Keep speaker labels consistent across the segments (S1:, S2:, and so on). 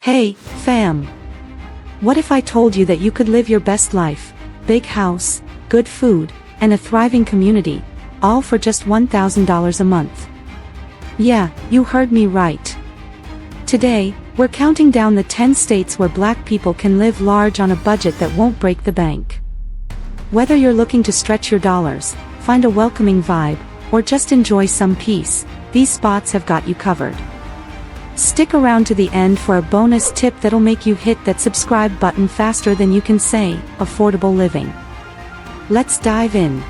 S1: Hey, fam. What if I told you that you could live your best life, big house, good food, and a thriving community, all for just $1,000 a month? Yeah, you heard me right. Today, we're counting down the 10 states where Black people can live large on a budget that won't break the bank. Whether you're looking to stretch your dollars, find a welcoming vibe, or just enjoy some peace, these spots have got you covered. Stick around to the end for a bonus tip that'll make you hit that subscribe button faster than you can say, affordable living. Let's dive in.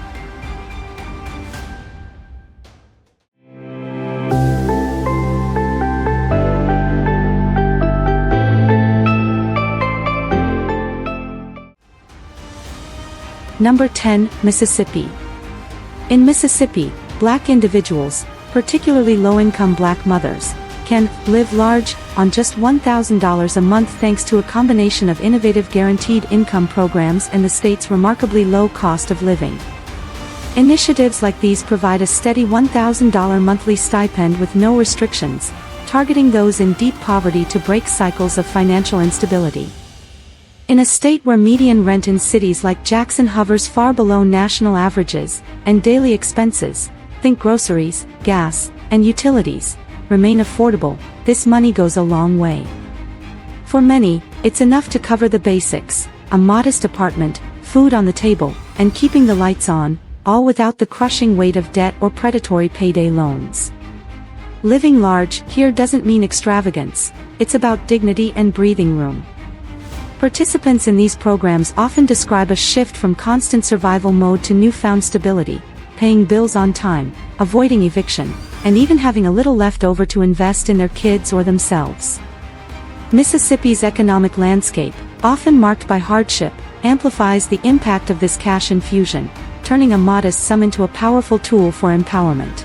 S1: Number 10, Mississippi. In Mississippi, Black individuals, particularly low-income Black mothers, can live large on just $1,000 a month thanks to a combination of innovative guaranteed income programs and the state's remarkably low cost of living. Initiatives like these provide a steady $1,000 monthly stipend with no restrictions, targeting those in deep poverty to break cycles of financial instability. In a state where median rent in cities like Jackson hovers far below national averages, and daily expenses, think groceries, gas, and utilities, remain affordable, this money goes a long way. For many, it's enough to cover the basics, a modest apartment, food on the table, and keeping the lights on, all without the crushing weight of debt or predatory payday loans. Living large here doesn't mean extravagance, it's about dignity and breathing room. Participants in these programs often describe a shift from constant survival mode to newfound stability, paying bills on time, avoiding eviction, and even having a little left over to invest in their kids or themselves. Mississippi's economic landscape, often marked by hardship, amplifies the impact of this cash infusion, turning a modest sum into a powerful tool for empowerment.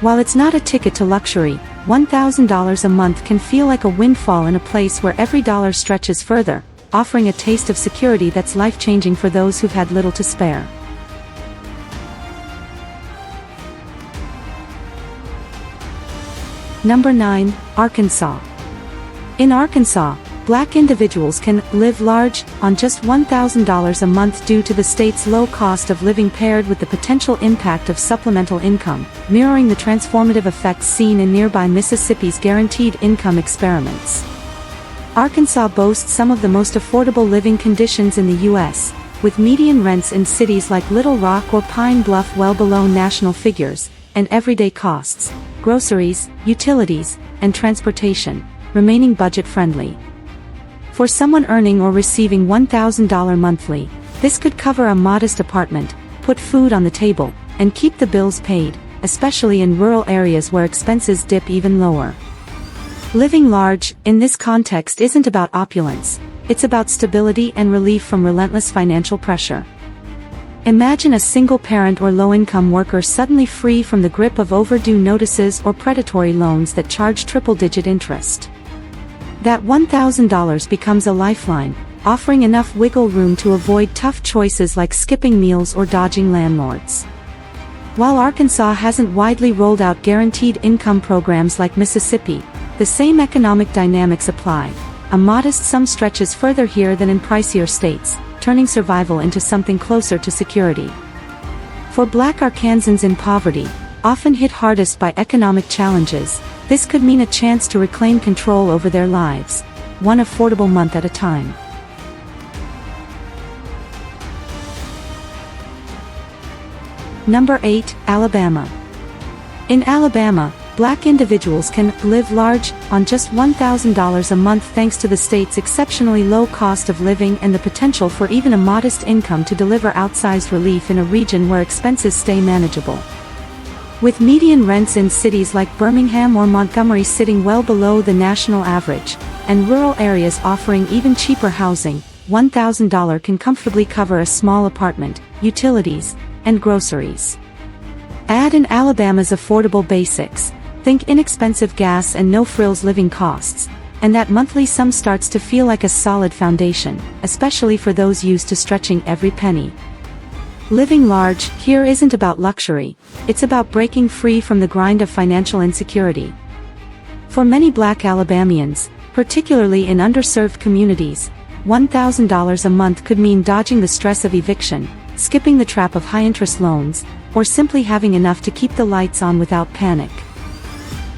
S1: While it's not a ticket to luxury, $1,000 a month can feel like a windfall in a place where every dollar stretches further, offering a taste of security that's life-changing for those who've had little to spare. Number 9, Arkansas. In Arkansas, Black individuals can live large on just $1,000 a month due to the state's low cost of living paired with the potential impact of supplemental income, mirroring the transformative effects seen in nearby Mississippi's guaranteed income experiments. Arkansas boasts some of the most affordable living conditions in the U.S., with median rents in cities like Little Rock or Pine Bluff well below national figures, and everyday costs, groceries, utilities, and transportation, remaining budget-friendly. For someone earning or receiving $1,000 monthly, this could cover a modest apartment, put food on the table, and keep the bills paid, especially in rural areas where expenses dip even lower. Living large, in this context, isn't about opulence, it's about stability and relief from relentless financial pressure. Imagine a single parent or low-income worker suddenly free from the grip of overdue notices or predatory loans that charge triple-digit interest. That $1,000 becomes a lifeline, offering enough wiggle room to avoid tough choices like skipping meals or dodging landlords. While Arkansas hasn't widely rolled out guaranteed income programs like Mississippi, the same economic dynamics apply. A modest sum stretches further here than in pricier states, turning survival into something closer to security. For Black Arkansans in poverty, often hit hardest by economic challenges, this could mean a chance to reclaim control over their lives, one affordable month at a time. Number 8, Alabama. In Alabama, Black individuals can live large on just $1,000 a month thanks to the state's exceptionally low cost of living and the potential for even a modest income to deliver outsized relief in a region where expenses stay manageable. With median rents in cities like Birmingham or Montgomery sitting well below the national average, and rural areas offering even cheaper housing, $1,000 can comfortably cover a small apartment, utilities, and groceries. Add in Alabama's affordable basics, think inexpensive gas and no-frills living costs, and that monthly sum starts to feel like a solid foundation, especially for those used to stretching every penny. Living large here isn't about luxury, it's about breaking free from the grind of financial insecurity. For many Black Alabamians, Particularly in underserved communities, $1,000 a month could mean dodging the stress of eviction, skipping the trap of high-interest loans, or simply having enough to keep the lights on without panic.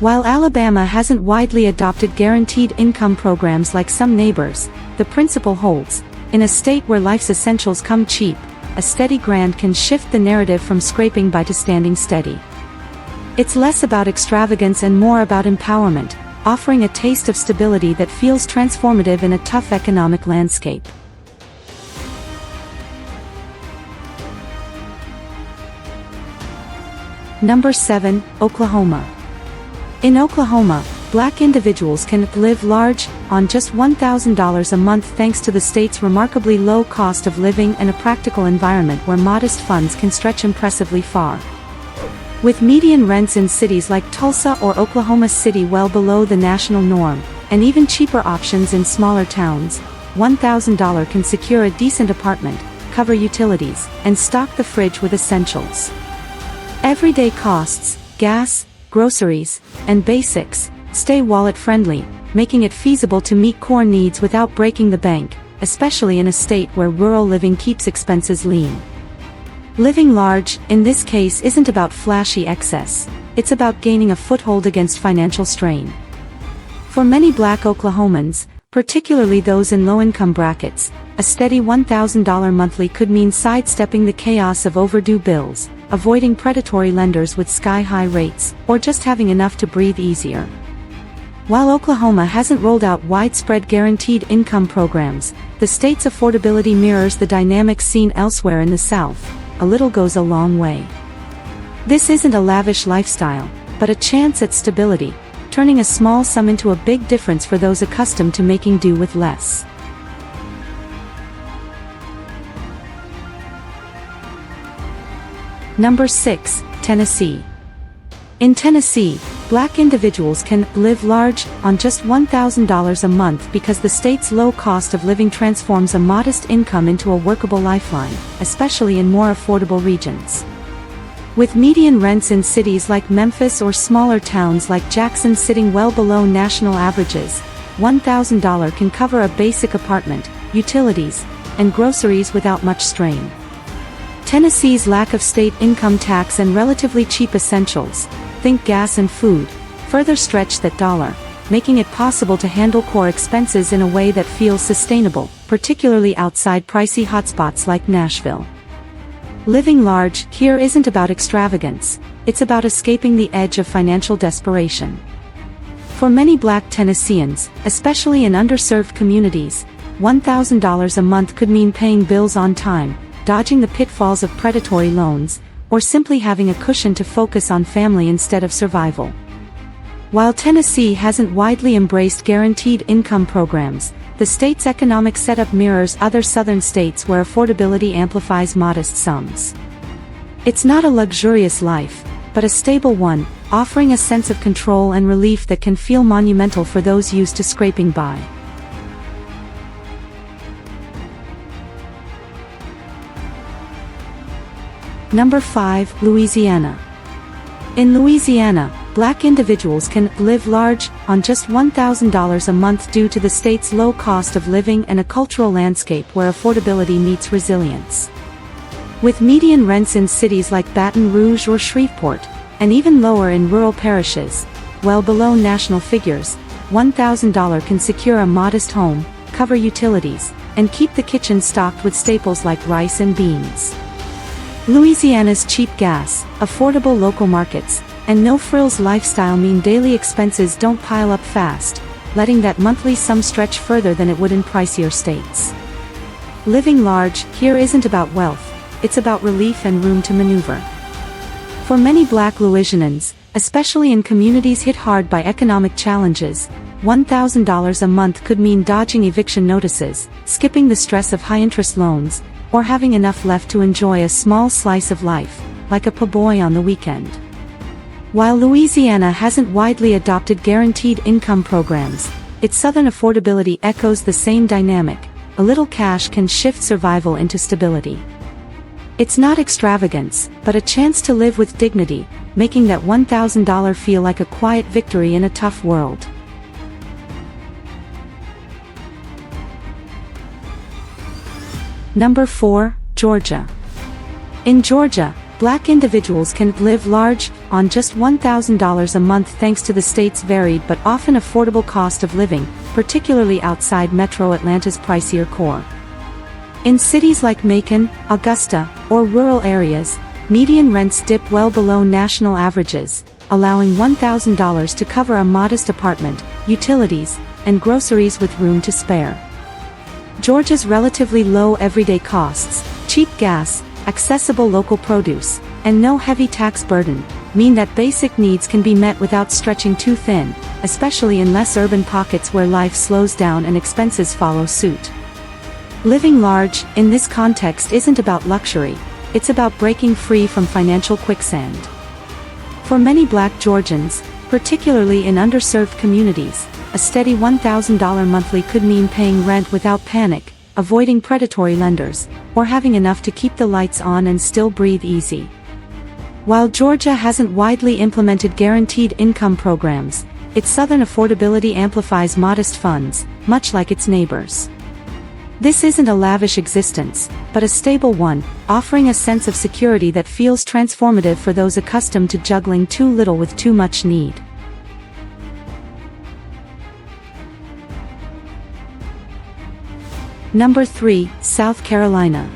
S1: While Alabama hasn't widely adopted guaranteed income programs like some neighbors, the principle holds. In a state where life's essentials come cheap, a steady grant can shift the narrative from scraping by to standing steady. It's less about extravagance and more about empowerment, offering a taste of stability that feels transformative in a tough economic landscape. Number 7, Oklahoma. In Oklahoma, Black individuals can live large on just $1,000 a month thanks to the state's remarkably low cost of living and a practical environment where modest funds can stretch impressively far. With median rents in cities like Tulsa or Oklahoma City well below the national norm, and even cheaper options in smaller towns, $1,000 can secure a decent apartment, cover utilities, and stock the fridge with essentials. Everyday costs, gas, groceries, and basics, stay wallet-friendly, making it feasible to meet core needs without breaking the bank, especially in a state where rural living keeps expenses lean. Living large, in this case, isn't about flashy excess, it's about gaining a foothold against financial strain. For many Black Oklahomans, particularly those in low-income brackets, a steady $1,000 monthly could mean sidestepping the chaos of overdue bills, avoiding predatory lenders with sky-high rates, or just having enough to breathe easier. While Oklahoma hasn't rolled out widespread guaranteed income programs, the state's affordability mirrors the dynamics seen elsewhere in the South. A little goes a long way. This isn't a lavish lifestyle, but a chance at stability, turning a small sum into a big difference for those accustomed to making do with less. Number 6, Tennessee. In Tennessee, Black individuals can live large on just $1,000 a month because the state's low cost of living transforms a modest income into a workable lifeline, especially in more affordable regions. With median rents in cities like Memphis or smaller towns like Jackson sitting well below national averages, $1,000 can cover a basic apartment, utilities, and groceries without much strain. Tennessee's lack of state income tax and relatively cheap essentials, think gas and food, further stretch that dollar, making it possible to handle core expenses in a way that feels sustainable, particularly outside pricey hotspots like Nashville. Living large here isn't about extravagance, it's about escaping the edge of financial desperation. For many Black Tennesseans, especially in underserved communities, $1,000 a month could mean paying bills on time, dodging the pitfalls of predatory loans, or simply having a cushion to focus on family instead of survival. While Tennessee hasn't widely embraced guaranteed income programs, the state's economic setup mirrors other southern states where affordability amplifies modest sums. It's not a luxurious life, but a stable one, offering a sense of control and relief that can feel monumental for those used to scraping by. Number 5, Louisiana. In Louisiana, Black individuals can live large on just $1,000 a month due to the state's low cost of living and a cultural landscape where affordability meets resilience. With median rents in cities like Baton Rouge or Shreveport, and even lower in rural parishes, well below national figures, $1,000 can secure a modest home, cover utilities, and keep the kitchen stocked with staples like rice and beans. Louisiana's cheap gas, affordable local markets, and no-frills lifestyle mean daily expenses don't pile up fast, letting that monthly sum stretch further than it would in pricier states. Living large here isn't about wealth, it's about relief and room to maneuver. For many Black Louisianans, especially in communities hit hard by economic challenges, $1,000 a month could mean dodging eviction notices, skipping the stress of high-interest loans, or having enough left to enjoy a small slice of life, like a po' boy on the weekend. While Louisiana hasn't widely adopted guaranteed income programs, its southern affordability echoes the same dynamic. A little cash can shift survival into stability. It's not extravagance, but a chance to live with dignity, making that $1,000 feel like a quiet victory in a tough world. Number 4, Georgia. In Georgia, Black individuals can live large on just $1,000 a month thanks to the state's varied but often affordable cost of living, particularly outside Metro Atlanta's pricier core. In cities like Macon, Augusta, or rural areas, median rents dip well below national averages, allowing $1,000 to cover a modest apartment, utilities, and groceries with room to spare. Georgia's relatively low everyday costs, cheap gas, accessible local produce, and no heavy tax burden, mean that basic needs can be met without stretching too thin, especially in less urban pockets where life slows down and expenses follow suit. Living large, in this context, isn't about luxury, it's about breaking free from financial quicksand. For many Black Georgians, particularly in underserved communities, a steady $1,000 monthly could mean paying rent without panic, avoiding predatory lenders, or having enough to keep the lights on and still breathe easy. While Georgia hasn't widely implemented guaranteed income programs, its Southern affordability amplifies modest funds, much like its neighbors. This isn't a lavish existence, but a stable one, offering a sense of security that feels transformative for those accustomed to juggling too little with too much need. Number 3, South Carolina.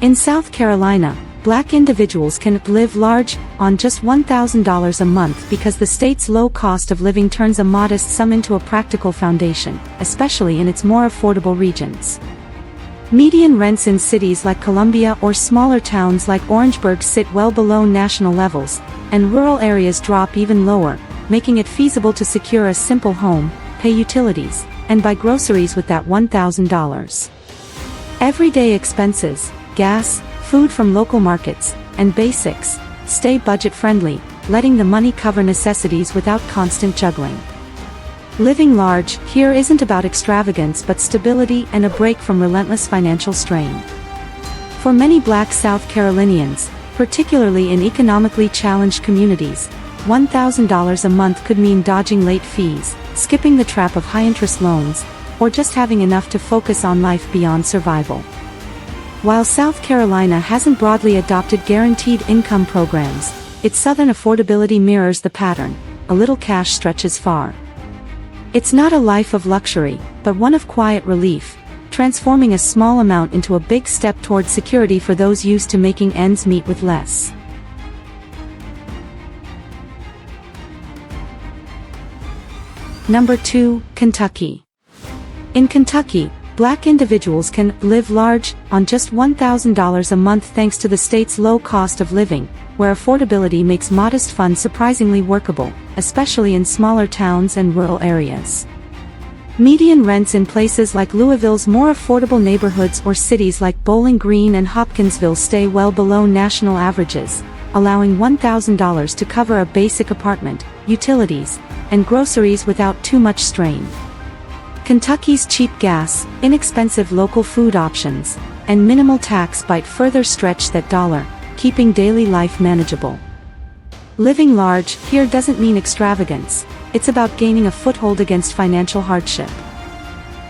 S1: In South Carolina, Black individuals can live large on just $1,000 a month because the state's low cost of living turns a modest sum into a practical foundation, especially in its more affordable regions. Median rents in cities like Columbia or smaller towns like Orangeburg sit well below national levels, and rural areas drop even lower, making it feasible to secure a simple home, pay utilities, and buy groceries with that $1,000. Everyday expenses, gas, food from local markets, and basics, stay budget-friendly, letting the money cover necessities without constant juggling. Living large here isn't about extravagance but stability and a break from relentless financial strain. For many Black South Carolinians, particularly in economically challenged communities, $1,000 a month could mean dodging late fees, skipping the trap of high-interest loans, or just having enough to focus on life beyond survival. While South Carolina hasn't broadly adopted guaranteed income programs, its Southern affordability mirrors the pattern. A little cash stretches far. It's not a life of luxury, but one of quiet relief, transforming a small amount into a big step toward security for those used to making ends meet with less. Number 2, Kentucky. In Kentucky, Black individuals can live large on just $1,000 a month thanks to the state's low cost of living, where affordability makes modest funds surprisingly workable, especially in smaller towns and rural areas. Median rents in places like Louisville's more affordable neighborhoods or cities like Bowling Green and Hopkinsville stay well below national averages, allowing $1,000 to cover a basic apartment, utilities, and groceries without too much strain. Kentucky's cheap gas, inexpensive local food options, and minimal tax bite further stretch that dollar, keeping daily life manageable. Living large here doesn't mean extravagance, it's about gaining a foothold against financial hardship.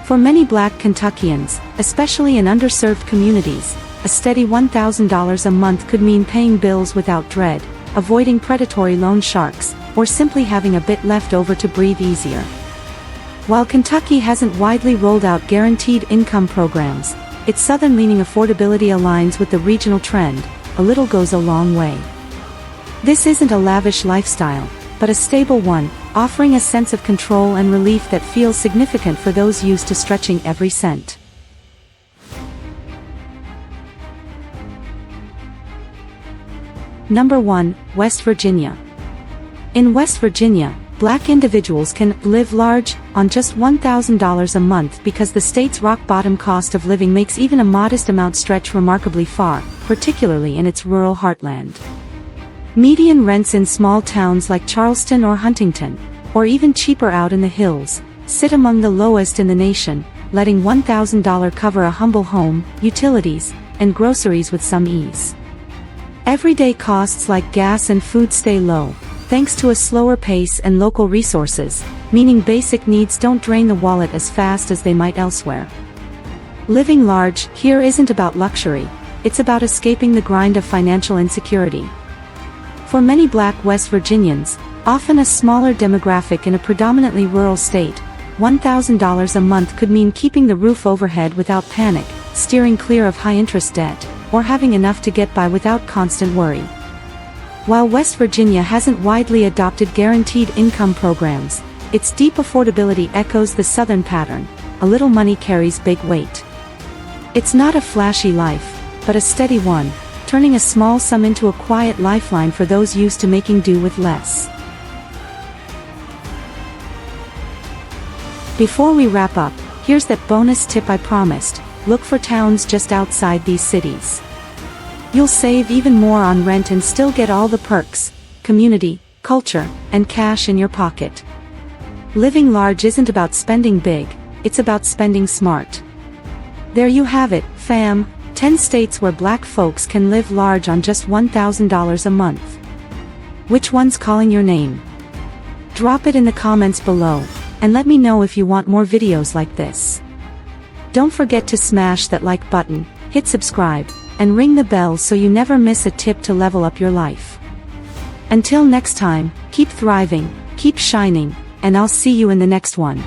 S1: For many Black Kentuckians, especially in underserved communities, a steady $1,000 a month could mean paying bills without dread, avoiding predatory loan sharks, or simply having a bit left over to breathe easier. While Kentucky hasn't widely rolled out guaranteed income programs, its southern-leaning affordability aligns with the regional trend. A little goes a long way. This isn't a lavish lifestyle, but a stable one, offering a sense of control and relief that feels significant for those used to stretching every cent. Number 1, West Virginia. In West Virginia, Black individuals can live large on just $1,000 a month because the state's rock-bottom cost of living makes even a modest amount stretch remarkably far, particularly in its rural heartland. Median rents in small towns like Charleston or Huntington, or even cheaper out in the hills, sit among the lowest in the nation, letting $1,000 cover a humble home, utilities, and groceries with some ease. Everyday costs like gas and food stay low, thanks to a slower pace and local resources, meaning basic needs don't drain the wallet as fast as they might elsewhere. Living large here isn't about luxury, it's about escaping the grind of financial insecurity. For many Black West Virginians, often a smaller demographic in a predominantly rural state, $1,000 a month could mean keeping the roof overhead without panic, steering clear of high-interest debt, or having enough to get by without constant worry. While West Virginia hasn't widely adopted guaranteed income programs, its deep affordability echoes the Southern pattern: a little money carries big weight. It's not a flashy life, but a steady one, turning a small sum into a quiet lifeline for those used to making do with less. Before we wrap up, here's that bonus tip I promised: look for towns just outside these cities. You'll save even more on rent and still get all the perks, community, culture, and cash in your pocket. Living large isn't about spending big, it's about spending smart. There you have it, fam, 10 states where Black folks can live large on just $1,000 a month. Which one's calling your name? Drop it in the comments below, and let me know if you want more videos like this. Don't forget to smash that like button, hit subscribe, and ring the bell so you never miss a tip to level up your life. Until next time, keep thriving, keep shining, and I'll see you in the next one.